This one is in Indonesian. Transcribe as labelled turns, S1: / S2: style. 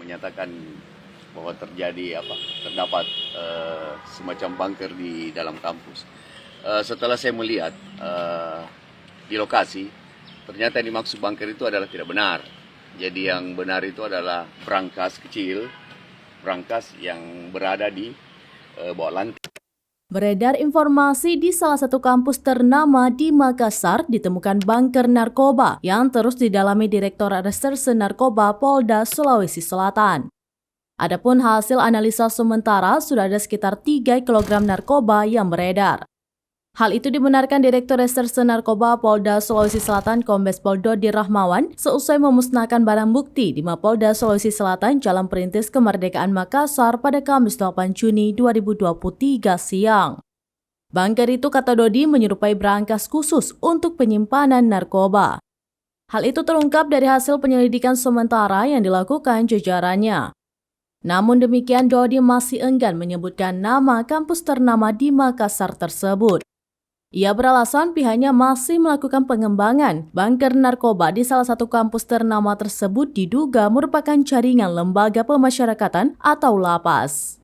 S1: menyatakan bahwa terdapat semacam bunker di dalam kampus. Setelah saya melihat di lokasi, ternyata yang dimaksud bunker itu adalah tidak benar. Jadi yang benar itu adalah brankas kecil, brankas yang berada di bawah lantai.
S2: Beredar informasi di salah satu kampus ternama di Makassar ditemukan bunker narkoba yang terus didalami Direktorat Reserse Narkoba Polda Sulawesi Selatan. Adapun hasil analisa sementara sudah ada sekitar 3 kg narkoba yang beredar. Hal itu dibenarkan Direktur Reserse Narkoba Polda Sulawesi Selatan Kombes Pol Dodi Rahmawan seusai memusnahkan barang bukti di Mapolda Sulawesi Selatan Jalan Perintis Kemerdekaan Makassar pada Kamis 8 Juni 2023 siang. Bunker itu, kata Dodi, menyerupai brankas khusus untuk penyimpanan narkoba. Hal itu terungkap dari hasil penyelidikan sementara yang dilakukan jajarannya. Namun demikian, Dodi masih enggan menyebutkan nama kampus ternama di Makassar tersebut. Ia beralasan pihaknya masih melakukan pengembangan bunker narkoba di salah satu kampus ternama tersebut diduga merupakan jaringan lembaga pemasyarakatan atau lapas.